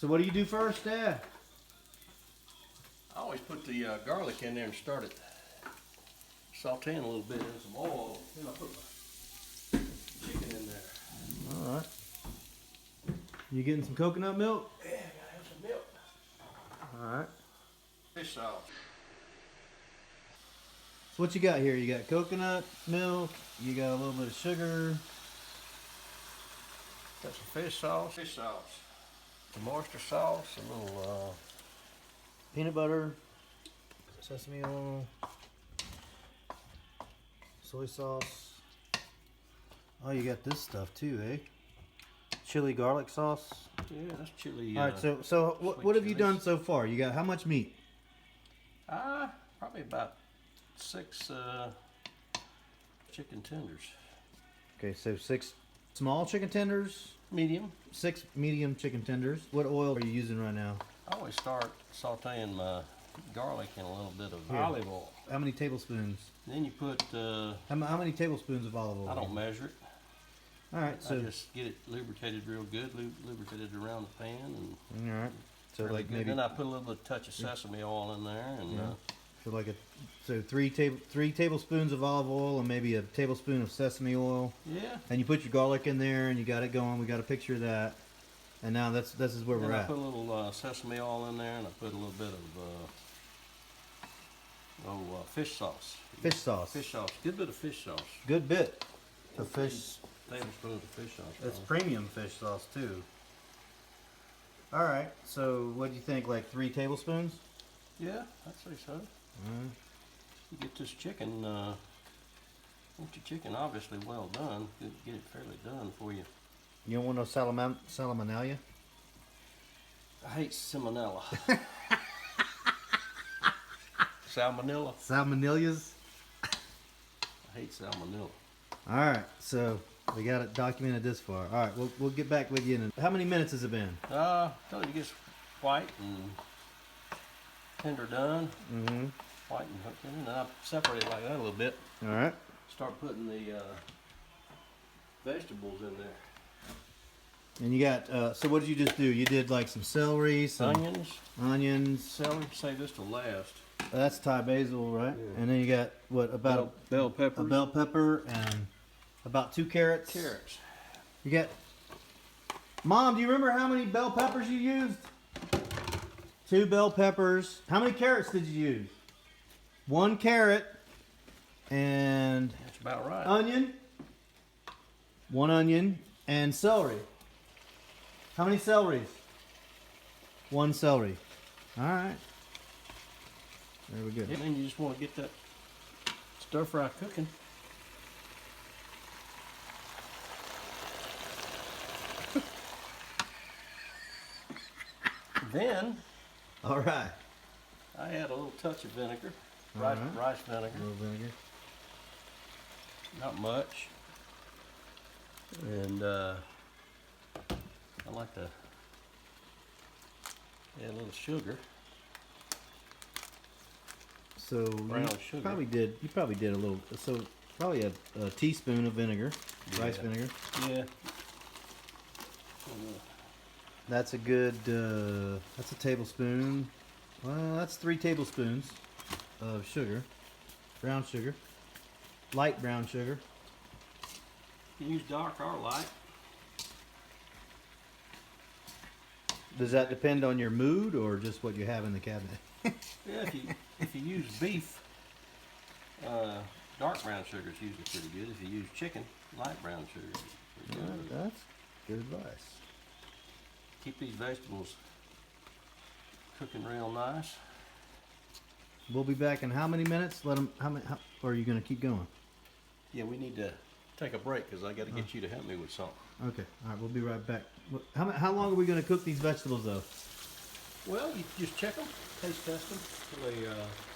So what do you do first, Dad? I always put the garlic in there and start it sauteing a little bit in some oil. Then I put my chicken in there. All right. You getting some coconut milk? Yeah, I gotta have some milk. All right. Fish sauce. So what you got here? You got coconut milk. You got a little bit of sugar. Got some fish sauce. Fish sauce. Some oyster sauce. A little Peanut butter. Sesame oil. Soy sauce. Oh, you got this stuff too, eh? Chili garlic sauce. yeah, that's chili. All right. So what have you done so far? You got how much meat? Probably about 6 chicken tenders. Okay, so 6 small chicken tenders, Medium. 6 medium chicken tenders. What oil are you using right now? I always start sauteing my garlic in a little bit of Here. olive oil. How many tablespoons? Then you put, How many tablespoons of olive oil? I don't measure it. All right, I so just get it lubricated real good, lubricated around the pan, and all right, so really like good. maybe Then I put a little bit touch of sesame oil in there, and so like so 3 tablespoons of olive oil and maybe a tablespoon of sesame oil, yeah. and you put your garlic in there and you got it going. We got a picture of that, and now this is where Then we're I at. put a little sesame oil in there, and I put a little bit of fish sauce. Fish sauce. Fish sauce. Good bit of fish sauce. Good bit of fish. Tablespoons of fish sauce. It's premium fish sauce too. All right, so what do you think? Like 3 tablespoons? Yeah, I'd say so. You get this chicken, want your chicken obviously well done. Get it fairly done for you. You don't want no salmonella? I hate salmonella. Salmonella. Salmonellas? I hate salmonella. All right, so we got it documented this far. All right, we'll get back with you in how many minutes has it been? Till it gets white and tender done. Mm-hmm. White and hooked in, and then I separate it like that a little bit. All right. Start putting the vegetables in there. And you got, so what did you just do? You did like some celery, some onions. Celery. Save this to last. That's Thai basil, right? Yeah. And then you got, what, about bell peppers. a bell pepper and about 2 carrots. Carrots. You got, Mom, do you remember how many bell peppers you used? 2 bell peppers. How many carrots did you use? 1 carrot and That's about right. onion. 1 onion and celery. How many celeries? 1 celery. All right. There we go. And then you just want to get that stir fry cooking. Then All right. I add a little touch of vinegar, All rice right. vinegar. A little vinegar. Not much. And I like to add a little sugar. So Brown you sugar. probably did a little. So probably a teaspoon of vinegar, rice Yeah. vinegar. Yeah. That's a good. That's a tablespoon. Well, that's 3 tablespoons of sugar, brown sugar, light brown sugar. You can use dark or light. Does that depend on your mood or just what you have in the cabinet? Yeah, if you use beef, dark brown sugar is usually pretty good. If you use chicken, light brown sugar is pretty good. That's good advice. Keep these vegetables cooking real nice. We'll be back in how many minutes? Let them. Or are you going to keep going? Yeah, we need to take a break because I got to get you to help me with something. Okay. All right. We'll be right back. How long are we going to cook these vegetables though? Well, you just check them, taste test them till they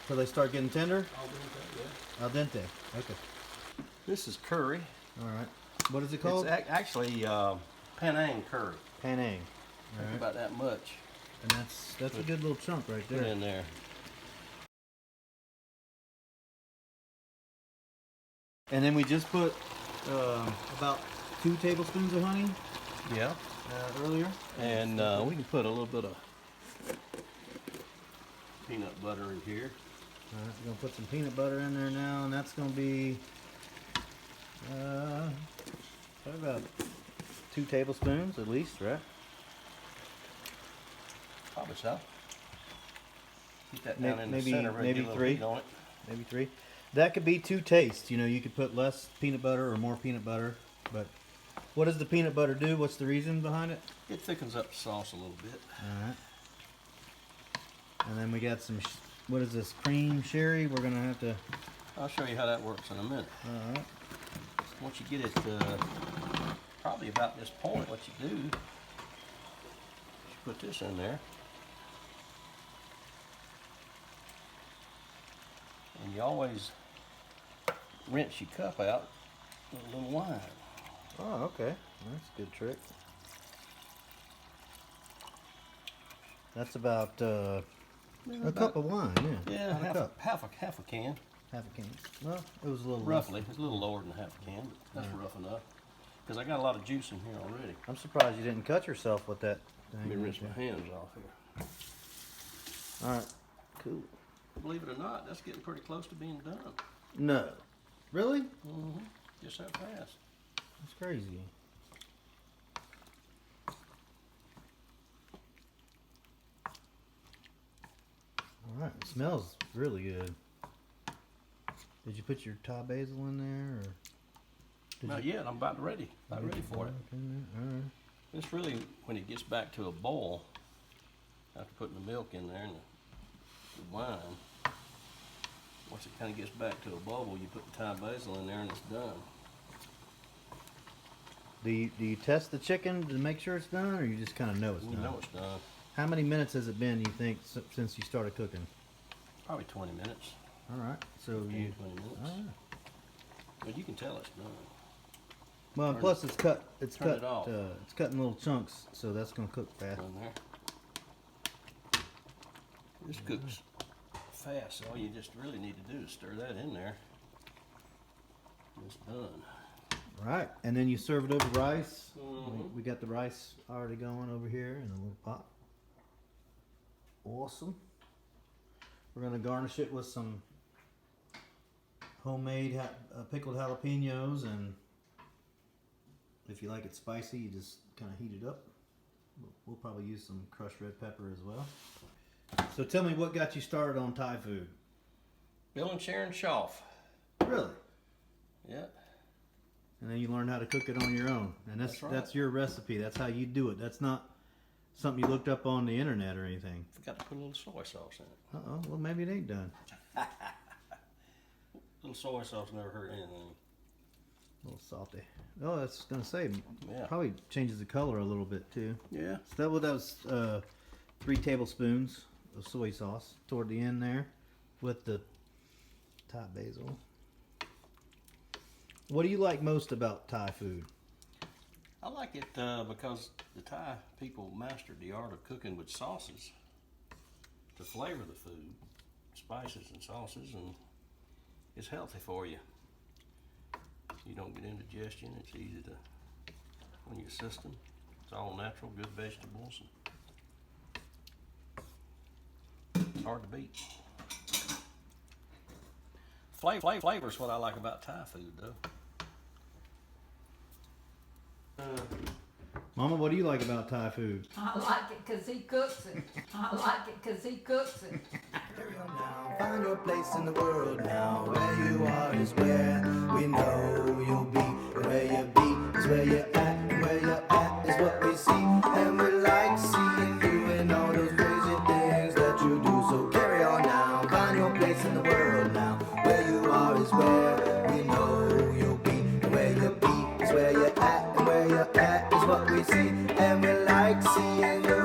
Till they start getting tender? al dente. Yeah. Al dente. Okay. This is curry. All right. What is it called? It's actually Penang curry. Penang. All right. About that much. And that's a good little chunk right Put there. in there. And then we just put about 2 tablespoons of honey. Yeah. earlier. And we can put a little bit of peanut butter in here. All right, we're gonna put some peanut butter in there now, and that's gonna be probably about 2 tablespoons at least, right? Probably so. Keep that down in the Maybe center. maybe get a little 3. heat on it. Maybe 3. That could be to taste. You know, you could put less peanut butter or more peanut butter. But what does the peanut butter do? What's the reason behind it? It thickens up the sauce a little bit. All right. And then we got some. What is this? Cream sherry. We're gonna have to. I'll show you how that works in a minute. All right. Once you get it probably about this point, what you do is you put this in there. And you always rinse your cup out with a little wine. Oh, okay. That's a good trick. That's about a cup of wine, yeah. Yeah, About a cup. half a can. Half a can. Well, it was a little Roughly, it's a little lower than half a can, but that's rough enough. Because I got a lot of juice in here already. I'm surprised you didn't cut yourself with that Let me thing. rinse my hands off here. All right, cool. Believe it or not, that's getting pretty close to being done. No, really? Mm-hmm. Just that fast. That's crazy. All right, it smells really good. Did you put your Thai basil in there, or? Not yet. I'm about ready for it. All right. It's really when it gets back to a boil, after putting the milk in there and the wine. Once it kind of gets back to a bubble, you put the Thai basil in there and it's done. Do you test the chicken to make sure it's done, or you just kind of know it's You done? know it's done. How many minutes has it been, you think, since you started cooking? Probably 20 minutes. All right, so 15, you. 20 minutes. All right. But you can tell it's done. Well, Turn plus it's cut. It's turn cut. it off. It's cut in little chunks, so that's gonna cook fast. In there. This cooks fast, so all you just really need to do is stir that in there. It's done. Right, and then you serve it over rice. Mhm. We got the rice already going over here in a little pot. Awesome. We're gonna garnish it with some homemade pickled jalapenos, and if you like it spicy, you just kind of heat it up. We'll probably use some crushed red pepper as well. So tell me, what got you started on Thai food? Bill and Sharon Schauf. Really? Yeah. And then you learned how to cook it on your own, and That's right. that's your recipe. That's how you do it. That's not something you looked up on the internet or anything. Forgot to put a little soy sauce in it. Uh-oh, well, maybe it ain't done. A little soy sauce never hurt anything. A little salty. Oh, that's gonna say, Yeah. probably changes the color a little bit too. Yeah. So that was 3 tablespoons of soy sauce toward the end there with the Thai basil. What do you like most about Thai food? I like it because the Thai people mastered the art of cooking with sauces to flavor the food, spices and sauces, and it's healthy for you. You don't get indigestion. It's easy to on your system. It's all natural, good vegetables. It's hard to beat. Flavor's what I like about Thai food, though. Mama, what do you like about Thai food? I like it 'cause he cooks it. I like it 'cause he cooks it. Find your place in the world now. Where you are is where we know you'll be. And where you be is where you're at. And where you're at is what we see. And we like seeing you in all those crazy things that you do. So carry on now. Find your place in the world now. Where you are is where we know you'll be. And where you be is where you're at. And where you're at is what we see. And we like seeing you